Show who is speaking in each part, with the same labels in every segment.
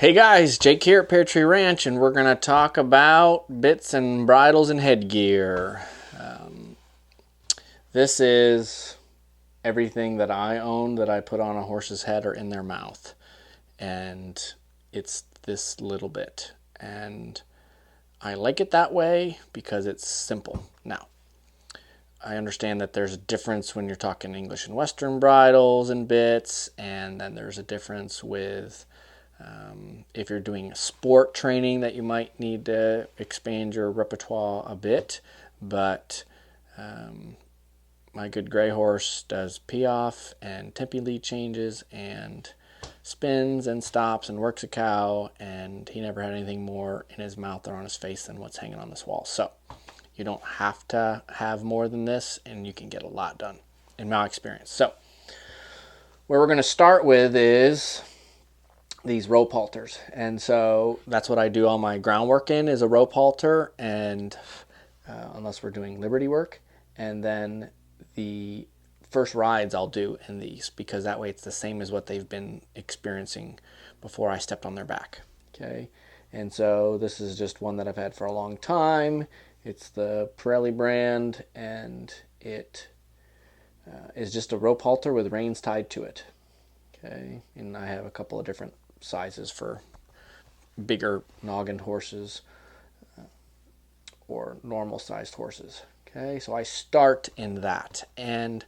Speaker 1: Hey guys, Jake here at Pear Tree Ranch, and we're going to talk about bits and bridles and headgear. This is everything that I own that I put on a horse's head or in their mouth. And it's this little bit. And I like it that way because it's simple. Now, I understand that there's a difference when you're talking English and Western bridles and bits, and then there's a difference with if you're doing sport training that you might need to expand your repertoire a bit. But my good gray horse does pee-off and tempi lead changes and spins and stops and works a cow, and he never had anything more in his mouth or on his face than what's hanging on this wall. So you don't have to have more than this, and you can get a lot done, in my experience. So where we're going to start with is these rope halters. And so that's what I do all my groundwork in, is a rope halter, and unless we're doing liberty work. And then the first rides I'll do in these, because that way it's the same as what they've been experiencing before I stepped on their back. Okay. And so this is just one that I've had for a long time. It's the Pirelli brand, and it is just a rope halter with reins tied to it. Okay. And I have a couple of different sizes for bigger noggin horses or normal sized horses. Okay, so I start in that. And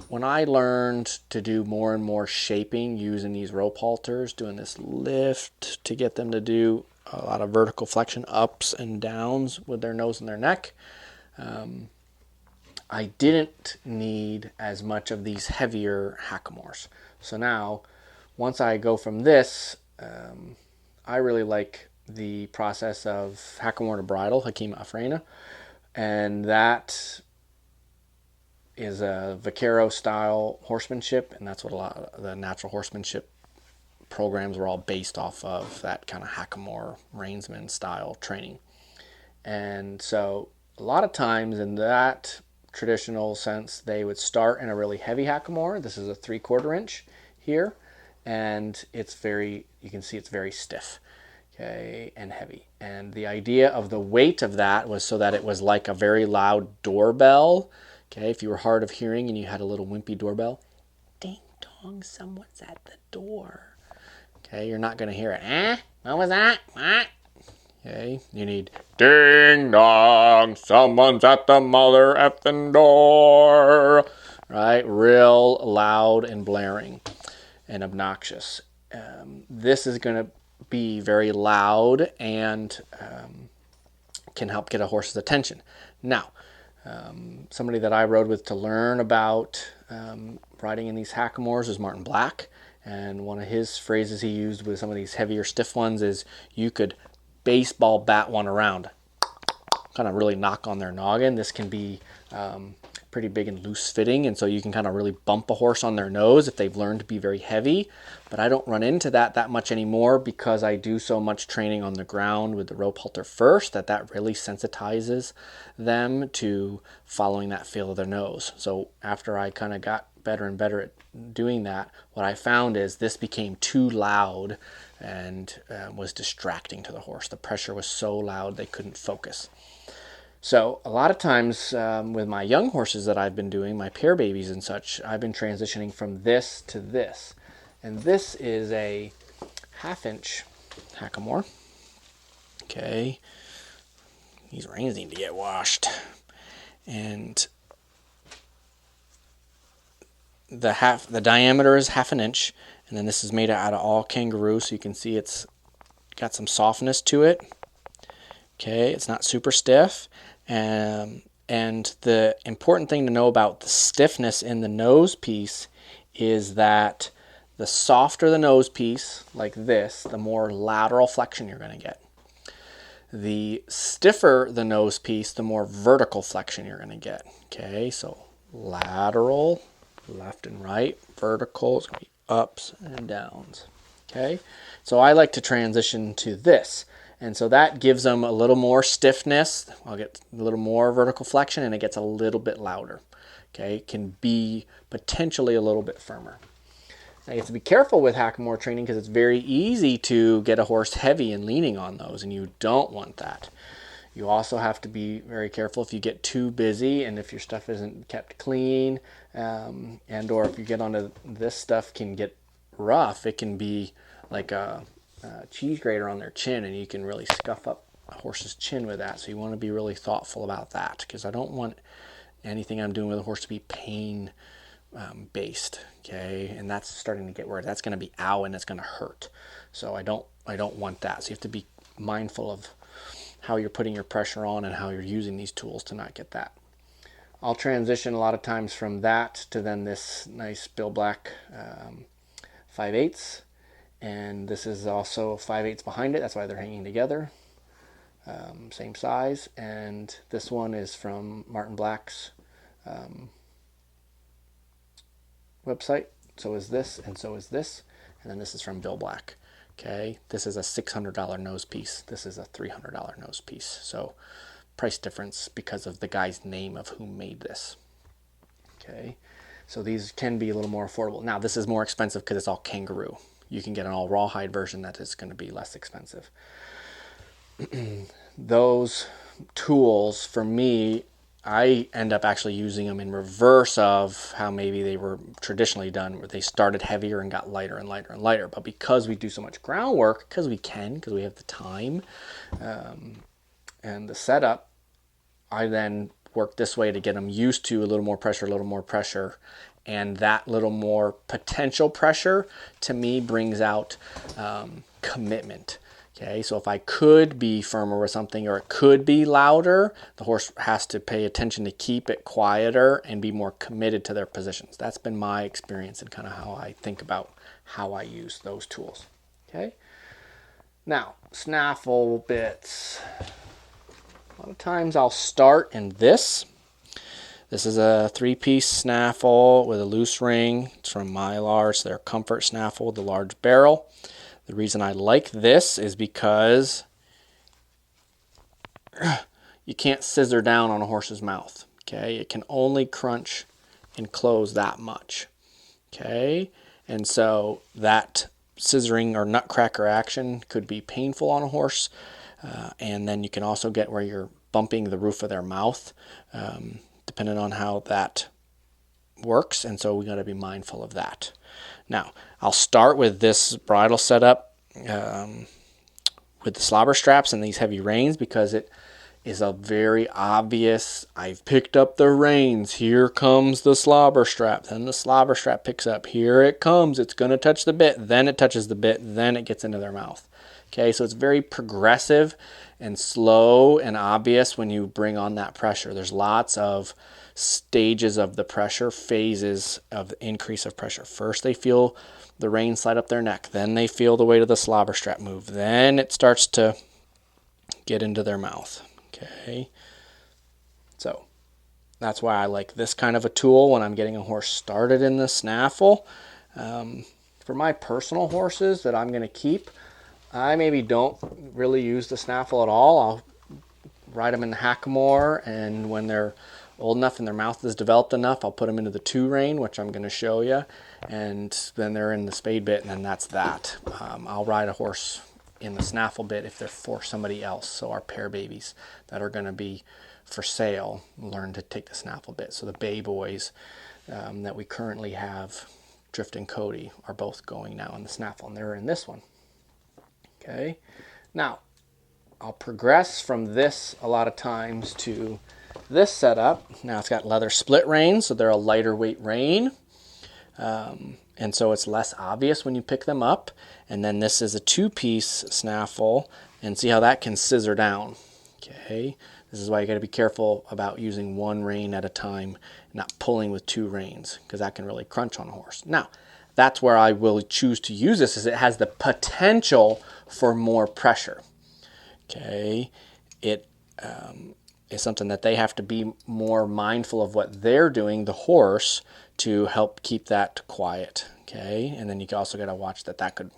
Speaker 1: when I learned to do more and more shaping using these rope halters, doing this lift to get them to do a lot of vertical flexion ups and downs with their nose and their neck, I didn't need as much of these heavier hackamores. So now, once I go from this, I really like the process of hackamore to bridle, Hakima Afrena, and that is a vaquero style horsemanship, and that's what a lot of the natural horsemanship programs were all based off of, that kind of hackamore reinsman style training. And so a lot of times in that traditional sense, they would start in a really heavy hackamore. This is a 3/4 inch here, and it's very, you can see it's very stiff, okay, and heavy. And the idea of the weight of that was so that it was like a very loud doorbell. Okay, if you were hard of hearing and you had a little wimpy doorbell, ding dong, someone's at the door. Okay, you're not going to hear it. What was that? What? Okay, you need ding dong, someone's at the mother effing door. Right, real loud and blaring and obnoxious. This is going to be very loud and can help get a horse's attention. Now, somebody that I rode with to learn about riding in these hackamores is Martin Black, and one of his phrases he used with some of these heavier stiff ones is, you could baseball bat one around, kind of really knock on their noggin. This can be pretty big and loose fitting, and so you can kind of really bump a horse on their nose if they've learned to be very heavy. But I don't run into that much anymore, because I do so much training on the ground with the rope halter first that really sensitizes them to following that feel of their nose. So after I kind of got better and better at doing that, what I found is this became too loud and was distracting to the horse. The pressure was so loud they couldn't focus. So a lot of times with my young horses that I've been doing, my pair babies and such, I've been transitioning from this to this. And this is a 1/2 inch hackamore. Okay. These reins need to get washed. And the diameter is 1/2 inch. And then this is made out of all kangaroo, so you can see it's got some softness to it. Okay, it's not super stiff. And the important thing to know about the stiffness in the nose piece is that the softer the nose piece, like this, the more lateral flexion you're going to get. The stiffer the nose piece, the more vertical flexion you're going to get. Okay, so lateral, left and right, vertical is going to be ups and downs. Okay, so I like to transition to this. And so that gives them a little more stiffness. I'll get a little more vertical flexion, and it gets a little bit louder. Okay, it can be potentially a little bit firmer. Now you have to be careful with hackamore training because it's very easy to get a horse heavy and leaning on those, and you don't want that. You also have to be very careful if you get too busy and if your stuff isn't kept clean, and or if you get onto this stuff can get rough. It can be like a cheese grater on their chin, and you can really scuff up a horse's chin with that. So you want to be really thoughtful about that, because I don't want anything I'm doing with a horse to be pain based. Okay, and that's starting to get where that's going to be ow and it's going to hurt. So I don't want that. So you have to be mindful of how you're putting your pressure on and how you're using these tools to not get that. I'll transition a lot of times from that to then this nice Bill Black 5/8, and this is also 5/8 behind it. That's why they're hanging together, same size. And this one is from Martin Black's website. So is this, and so is this, and then this is from Bill Black. Okay, this is a $600 nose piece. This is a $300 nose piece. So price difference because of the guy's name of who made this. Okay, so these can be a little more affordable. Now this is more expensive because it's all kangaroo. You can get an all rawhide version that is going to be less expensive. Those tools, for me, I end up actually using them in reverse of how maybe they were traditionally done, where they started heavier and got lighter and lighter and lighter. But because we do so much groundwork, because we have the time and the setup, I then work this way to get them used to a little more pressure. And that little more potential pressure, to me, brings out commitment. Okay, so if I could be firmer with something, or it could be louder, the horse has to pay attention to keep it quieter and be more committed to their positions. That's been my experience and kind of how I think about how I use those tools. Okay, now snaffle bits. A lot of times I'll start in this. This is a 3-piece snaffle with a loose ring. It's from Mylar. It's their Comfort snaffle with the large barrel. The reason I like this is because you can't scissor down on a horse's mouth. Okay, it can only crunch and close that much. Okay, and so that scissoring or nutcracker action could be painful on a horse, and then you can also get where you're bumping the roof of their mouth, depending on how that works, and so we got to be mindful of that. Now, I'll start with this bridle setup with the slobber straps and these heavy reins, because it is a very obvious, I've picked up the reins, here comes the slobber strap, then the slobber strap picks up, here it comes, it's going to touch the bit, then it touches the bit, then it gets into their mouth. Okay, so it's very progressive and slow and obvious when you bring on that pressure. There's lots of stages of the pressure, phases of the increase of pressure. First they feel the rein slide up their neck, then they feel the weight of the slobber strap move, then it starts to get into their mouth. Okay, so that's why I like this kind of a tool when I'm getting a horse started in the snaffle. For my personal horses that I'm going to keep, I maybe don't really use the snaffle at all. I'll ride them in the hackamore, and when they're old enough and their mouth is developed enough, I'll put them into the 2-rein, which I'm going to show you, and then they're in the spade bit, and then that's that. I'll ride a horse in the snaffle bit if they're for somebody else. So our pair babies that are going to be for sale learn to take the snaffle bit. So the bay boys that we currently have, Drift and Cody, are both going now in the snaffle, and they're in this one. Okay, now I'll progress from this a lot of times to this setup. Now it's got leather split reins, so they're a lighter weight rein, and so it's less obvious when you pick them up. And then this is a 2-piece snaffle, and see how that can scissor down. Okay, this is why you got to be careful about using 1 rein at a time, not pulling with 2 reins, because that can really crunch on a horse. Now, that's where I will choose to use this, is it has the potential for more pressure. Okay, it is something that they have to be more mindful of what they're doing, the horse, to help keep that quiet. Okay, and then you also got to watch that could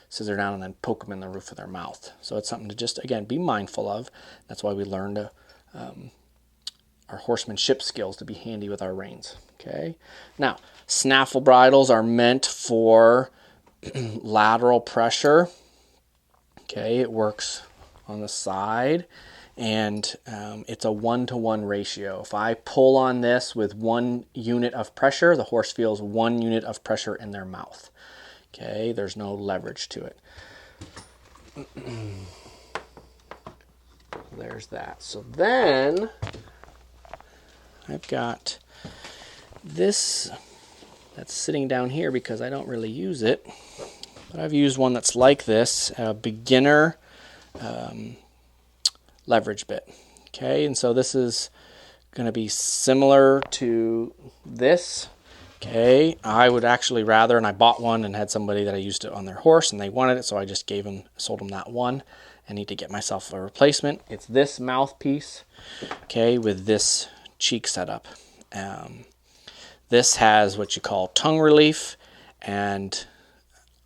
Speaker 1: scissor down and then poke them in the roof of their mouth. So it's something to just, again, be mindful of. That's why we learn to our horsemanship skills to be handy with our reins. Okay. Now, snaffle bridles are meant for lateral pressure. Okay, it works on the side, and it's a 1-to-1 ratio. If I pull on this with 1 unit of pressure, the horse feels 1 unit of pressure in their mouth. Okay, there's no leverage to it. There's that. So then I've got this that's sitting down here because I don't really use it, but I've used one that's like this, a beginner leverage bit. Okay, and so this is going to be similar to this. Okay, I would actually rather, and I bought one and had somebody that I used it on their horse and they wanted it, so I just sold them that one. I need to get myself a replacement. It's this mouthpiece, okay, with this cheek setup. This has what you call tongue relief, and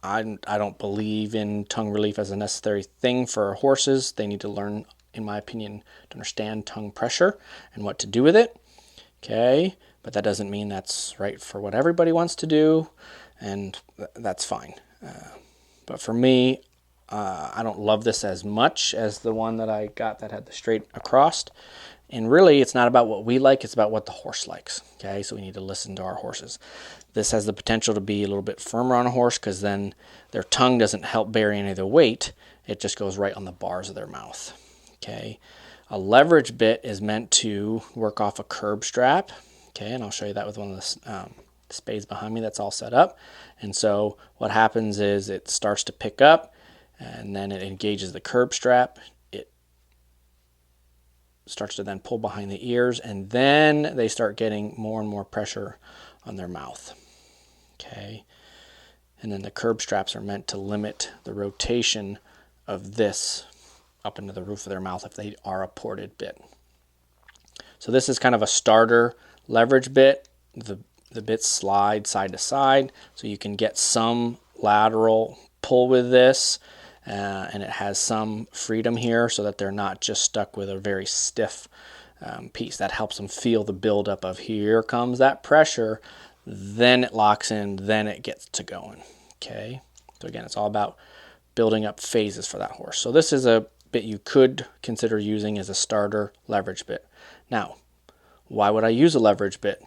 Speaker 1: I don't believe in tongue relief as a necessary thing for horses. They need to learn, in my opinion, to understand tongue pressure and what to do with it. Okay, but that doesn't mean that's right for what everybody wants to do, and that's fine. But for me, I don't love this as much as the one that I got that had the straight across. And really, it's not about what we like, it's about what the horse likes. Okay, so we need to listen to our horses. This has the potential to be a little bit firmer on a horse because then their tongue doesn't help bear any of the weight. It just goes right on the bars of their mouth. Okay, a leverage bit is meant to work off a curb strap. Okay, and I'll show you that with one of the spades behind me that's all set up. And so what happens is it starts to pick up, and then it engages the curb strap. It starts to then pull behind the ears, and then they start getting more and more pressure on their mouth. Okay, and then the curb straps are meant to limit the rotation of this up into the roof of their mouth if they are a ported bit. So this is kind of a starter leverage bit. The bits slide side to side, so you can get some lateral pull with this, and it has some freedom here so that they're not just stuck with a very stiff piece. That helps them feel the buildup of here comes that pressure, then it locks in, then it gets to going. Okay, so again, it's all about building up phases for that horse. So this is a bit you could consider using as a starter leverage bit. Now, why would I use a leverage bit?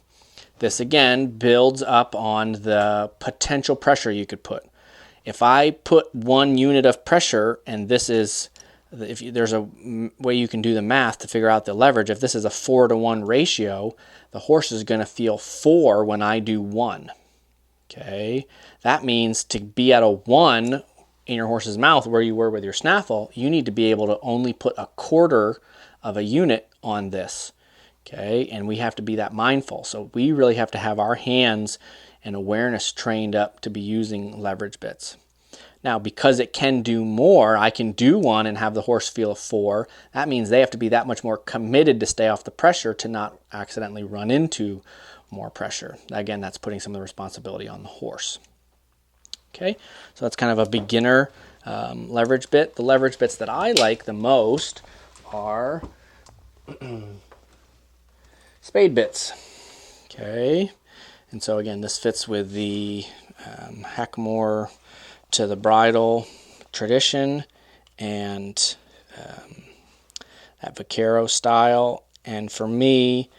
Speaker 1: This again builds up on the potential pressure you could put. If I put 1 unit of pressure, and this is, if there's a way you can do the math to figure out the leverage, if this is a 4-to-1 ratio, the horse is going to feel 4 when I do 1. Okay, that means to be at a 1 in your horse's mouth where you were with your snaffle, you need to be able to only put a 1/4 of a unit on this. Okay, and we have to be that mindful. So we really have to have our hands and awareness trained up to be using leverage bits. Now, because it can do more, I can do 1 and have the horse feel a 4. That means they have to be that much more committed to stay off the pressure to not accidentally run into more pressure. Again, that's putting some of the responsibility on the horse. Okay, so that's kind of a beginner leverage bit. The leverage bits that I like the most are spade bits. Okay, and so again, this fits with the hackamore to the bridle tradition and that vaquero style. And for me,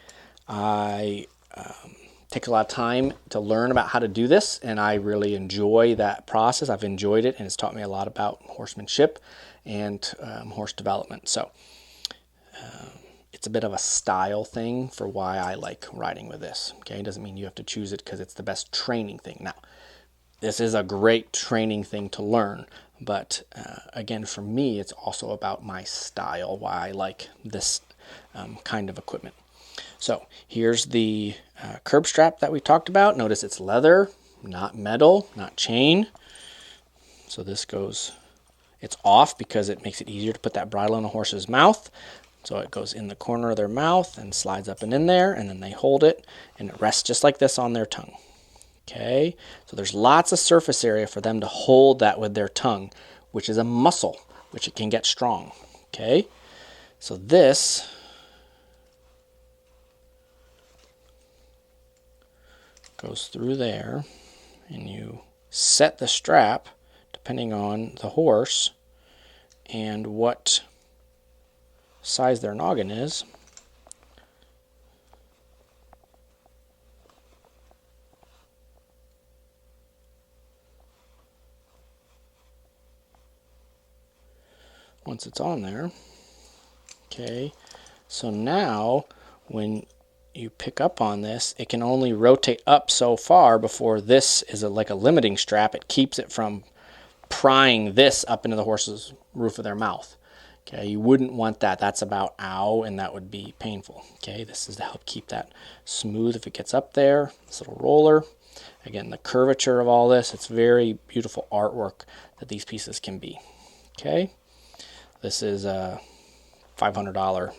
Speaker 1: I take a lot of time to learn about how to do this, and I really enjoy that process. I've enjoyed it, and it's taught me a lot about horsemanship and horse development. So it's a bit of a style thing for why I like riding with this. Okay, it doesn't mean you have to choose it because it's the best training thing. Now, this is a great training thing to learn, but again, for me, it's also about my style, why I like this kind of equipment. So here's the curb strap that we talked about. Notice it's leather, not metal, not chain. So this goes, it's off because it makes it easier to put that bridle in a horse's mouth. So it goes in the corner of their mouth and slides up and in there, and then they hold it, and it rests just like this on their tongue. Okay, so there's lots of surface area for them to hold that with their tongue, which is a muscle, which it can get strong. Okay, so this goes through there, and you set the strap depending on the horse and what size their noggin is. Once it's on there, okay, so now when you pick up on this, it can only rotate up so far before this is like a limiting strap. It keeps it from prying this up into the horse's roof of their mouth. Okay, you wouldn't want that. That's about ow, and that would be painful. Okay, this is to help keep that smooth if it gets up there. This little roller. Again, the curvature of all this, it's very beautiful artwork that these pieces can be. Okay, this is a $500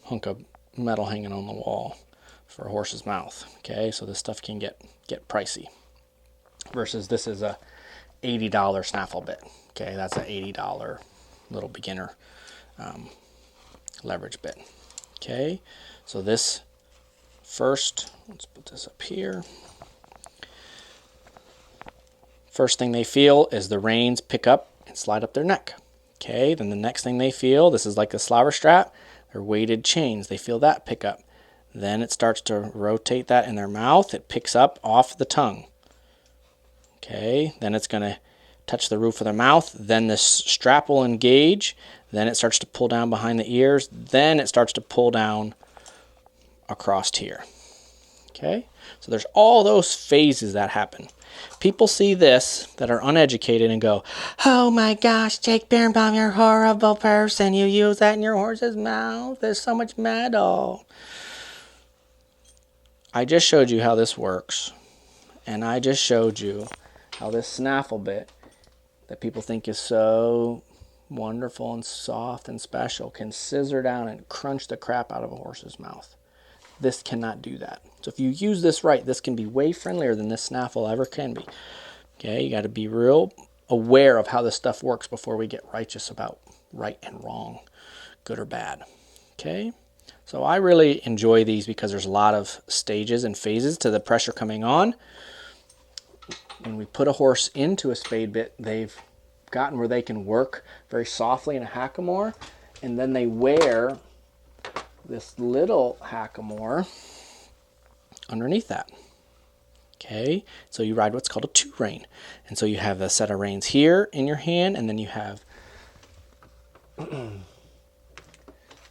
Speaker 1: hunk of metal hanging on the wall for a horse's mouth. Okay, so this stuff can get pricey. Versus this is a $80 snaffle bit. Okay, that's an $80 little beginner leverage bit. Okay, so this first, let's put this up here. First thing they feel is the reins pick up and slide up their neck. Okay, then the next thing they feel, this is like the slobber strap, they're weighted chains. They feel that pick up. Then it starts to rotate that in their mouth. It picks up off the tongue. Okay, then it's going to touch the roof of their mouth. Then this strap will engage. Then it starts to pull down behind the ears. Then it starts to pull down across here. Okay, so there's all those phases that happen. People see this that are uneducated and go, oh my gosh, Jake Birnbaum, you're a horrible person. You use that in your horse's mouth. There's so much metal. I just showed you how this works. And I just showed you how this snaffle bit that people think is so wonderful and soft and special can scissor down and crunch the crap out of a horse's mouth. This cannot do that. So if you use this right, this can be way friendlier than this snaffle ever can be. Okay, you got to be real aware of how this stuff works before we get righteous about right and wrong, good or bad. Okay, so I really enjoy these because there's a lot of stages and phases to the pressure coming on. When we put a horse into a spade bit, they've gotten where they can work very softly in a hackamore, and then they wear this little hackamore underneath that. Okay, so you ride what's called a two rein, and so you have a set of reins here in your hand, and then you have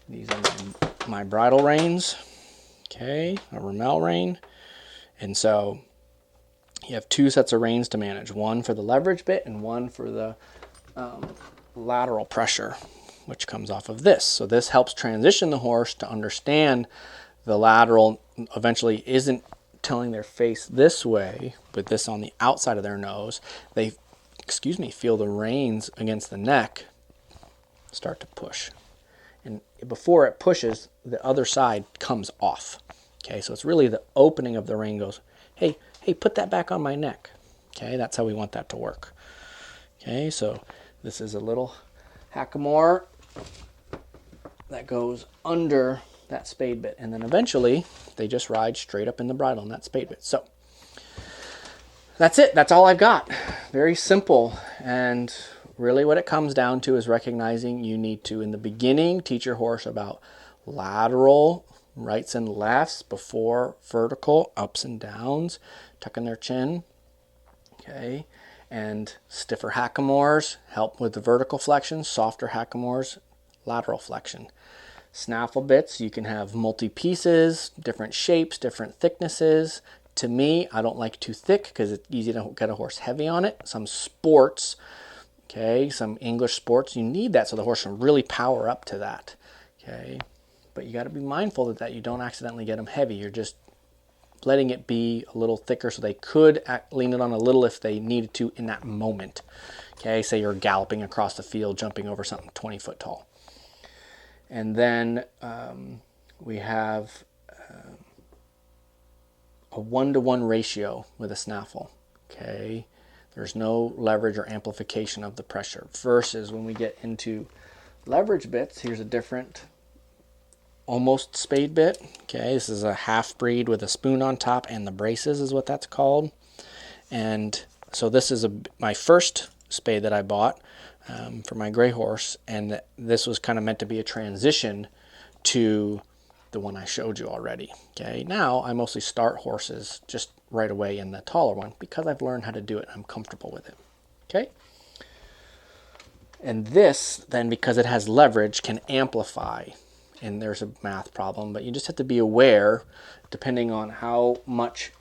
Speaker 1: these are my bridle reins. Okay, a Rommel rein, and so you have two sets of reins to manage, one for the leverage bit and one for the lateral pressure, which comes off of this. So this helps transition the horse to understand the lateral eventually isn't telling their face this way, but this on the outside of their nose. They, feel the reins against the neck start to push. And before it pushes, the other side comes off. Okay, so it's really the opening of the rein goes, hey, put that back on my neck. Okay, that's how we want that to work. Okay, so this is a little hackamore that goes under that spade bit, and then eventually they just ride straight up in the bridle in that spade bit. So that's it. That's all I've got. Very simple, and really what it comes down to is recognizing you need to, in the beginning, teach your horse about lateral rights and lefts before vertical ups and downs, tucking their chin. Okay, and stiffer hackamores help with the vertical flexion, softer hackamores, lateral flexion. Snaffle bits, you can have multi-pieces, different shapes, different thicknesses. To me, I don't like too thick because it's easy to get a horse heavy on it. Some sports, okay, some English sports, you need that so the horse can really power up to that. Okay, but you got to be mindful that you don't accidentally get them heavy. You're just letting it be a little thicker so they could lean it on a little if they needed to in that moment. Okay, say you're galloping across the field, jumping over something 20 foot tall. And then we have a 1-to-1 ratio with a snaffle. Okay, there's no leverage or amplification of the pressure. Versus when we get into leverage bits, here's a different almost spade bit. Okay, this is a half breed with a spoon on top, and the braces is what that's called. And so this is my first spade that I bought for my gray horse, and this was kind of meant to be a transition to the one I showed you already. Okay, now I mostly start horses just right away in the taller one because I've learned how to do it. I'm comfortable with it. Okay. And this, then, because it has leverage, can amplify. And there's a math problem, but you just have to be aware, depending on how much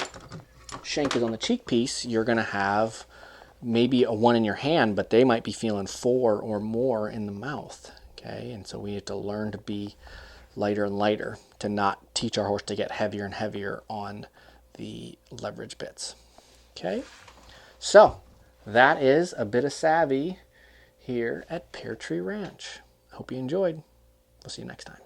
Speaker 1: shank is on the cheek piece, you're going to have maybe a 1 in your hand, but they might be feeling 4 or more in the mouth. Okay, and so we have to learn to be lighter and lighter to not teach our horse to get heavier and heavier on the leverage bits. Okay, so that is a bit of savvy here at Pear Tree Ranch. Hope you enjoyed. We'll see you next time.